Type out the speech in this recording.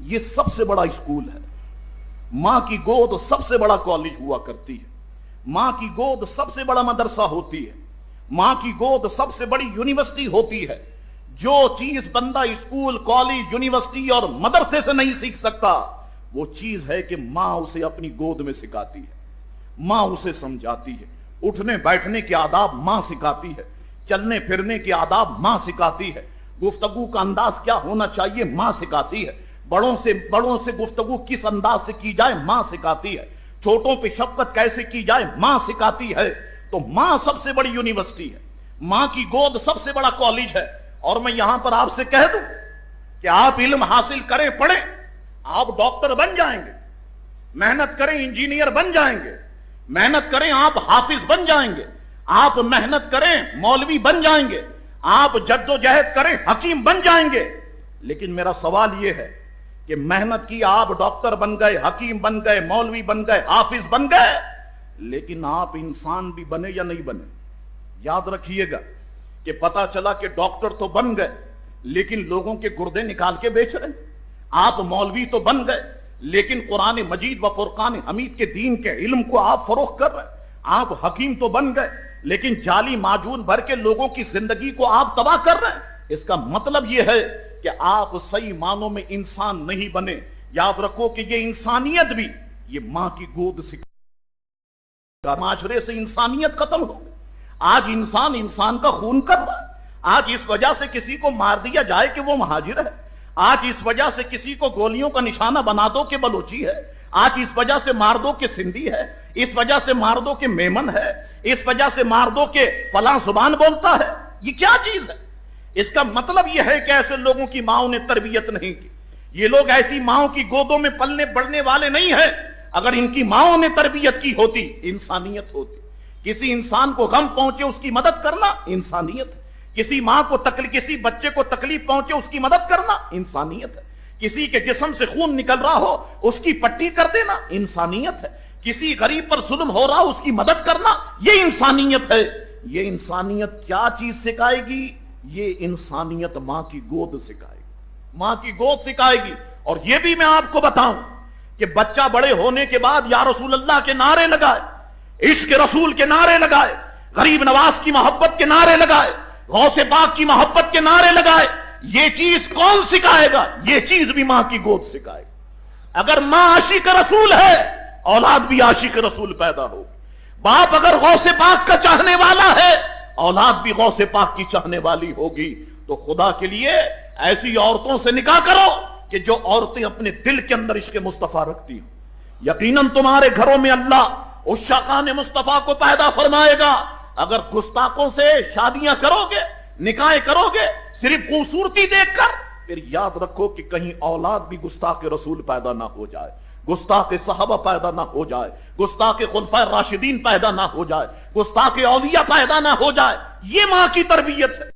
یہ سب سے بڑا اسکول ہے۔ ماں کی گود سب سے بڑا کالج ہوا کرتی ہے، ماں کی گود سب سے بڑا مدرسہ ہوتی ہے، ماں کی گود سب سے بڑی یونیورسٹی ہوتی ہے۔ جو چیز بندہ اسکول، کالج، یونیورسٹی اور مدرسے سے نہیں سیکھ سکتا، وہ چیز ہے کہ ماں اسے اپنی گود میں سکھاتی ہے، ماں اسے سمجھاتی ہے۔ اٹھنے بیٹھنے کے آداب ماں سکھاتی ہے، چلنے پھرنے کے آداب ماں سکھاتی ہے، گفتگو کا انداز کیا ہونا چاہیے ماں سکھاتی ہے، بڑوں سے گفتگو کس انداز سے کی جائے ماں سکھاتی ہے، چھوٹوں پہ شفقت کیسے کی جائے ماں سکھاتی ہے۔ تو ماں سب سے بڑی یونیورسٹی ہے، ماں کی گود سب سے بڑا کالج ہے۔ اور میں یہاں پر آپ سے کہہ دوں کہ آپ علم حاصل کریں، پڑھیں، آپ ڈاکٹر بن جائیں گے، محنت کریں انجینئر بن جائیں گے، محنت کریں آپ حافظ بن جائیں گے، آپ محنت کریں مولوی بن جائیں گے، آپ جد و جہد کریں حکیم بن جائیں گے۔ لیکن میرا سوال یہ ہے کہ محنت کی، آپ ڈاکٹر بن گئے، حکیم بن گئے، مولوی بن گئے، حافظ بن گئے، لیکن آپ انسان بھی بنے یا نہیں بنے؟ یاد رکھیے گا کہ پتا چلا کہ ڈاکٹر تو بن گئے لیکن لوگوں کے گردے نکال کے بیچ رہے ہیں، آپ مولوی تو بن گئے لیکن قرآن مجید و فرقان حمید کے دین کے علم کو آپ فروغ کر رہے ہیں، آپ حکیم تو بن گئے لیکن جعلی معجون بھر کے لوگوں کی زندگی کو آپ تباہ کر رہے ہیں۔ اس کا مطلب یہ ہے کہ آپ صحیح معنوں میں انسان نہیں بنے۔ یاد رکھو کہ یہ انسانیت بھی یہ ماں کی گود سے، معاشرے سے انسانیت ختم ہو گئی۔ آج انسان کا خون کر رہا ہے۔ آج اس وجہ سے کسی کو مار دیا جائے کہ وہ مہاجر ہے، آج اس وجہ سے کسی کو گولیوں کا نشانہ بنا دو کہ بلوچی ہے، آج اس وجہ سے مار دو کہ سندھی ہے، اس وجہ سے مار دو کہ میمن ہے، اس وجہ سے مار دو کہ فلاں زبان بولتا ہے۔ یہ کیا چیز ہے؟ اس کا مطلب یہ ہے کہ ایسے لوگوں کی ماؤں نے تربیت نہیں کی، یہ لوگ ایسی ماؤں کی گودوں میں پلنے بڑھنے والے نہیں ہیں۔ اگر ان کی ماؤں نے تربیت کی ہوتی، انسانیت ہوتی۔ کسی انسان کو غم پہنچے اس کی مدد کرنا انسانیت ہے، کسی ماں کو کسی بچے کو تکلیف پہنچے اس کی مدد کرنا انسانیت ہے، کسی کے جسم سے خون نکل رہا ہو اس کی پٹی کر دینا انسانیت ہے، کسی غریب پر ظلم ہو رہا ہو اس کی مدد کرنا یہ انسانیت ہے۔ یہ انسانیت کیا چیز سکھائے گی؟ یہ انسانیت ماں کی گود سکھائے گی، ماں کی گود سکھائے گی۔ اور یہ بھی میں آپ کو بتاؤں کہ بچہ بڑے ہونے کے بعد یا رسول اللہ کے نعرے لگائے، عشق رسول کے نعرے لگائے، غریب نواز کی محبت کے نعرے لگائے، غوث پاک کی محبت کے نعرے لگائے، یہ چیز کون سکھائے گا؟ یہ چیز بھی ماں کی گود سکھائے گا۔ اگر ماں عاشق رسول ہے، اولاد بھی عاشق رسول پیدا ہوگی۔ باپ اگر غوث پاک کا چاہنے والا ہے، اولاد بھی غوث پاک کی چاہنے والی ہوگی۔ تو خدا کے لیے ایسی عورتوں سے نکاح کرو کہ جو عورتیں اپنے دل کے اندر عشق مصطفیٰ رکھتی ہوں۔ یقیناً تمہارے گھروں میں اللہ عشاقان مصطفیٰ کو پیدا فرمائے گا۔ اگر گستاخوں سے شادیاں کرو گے، نکاح کرو گے صرف خوبصورتی دیکھ کر، پھر یاد رکھو کہ کہیں اولاد بھی گستاخ رسول پیدا نہ ہو جائے، گستاخ صحابہ پیدا نہ ہو جائے، گستاخ خلفائے راشدین پیدا نہ ہو جائے، گستاخ اولیاء پیدا نہ ہو جائے۔ یہ ماں کی تربیت ہے۔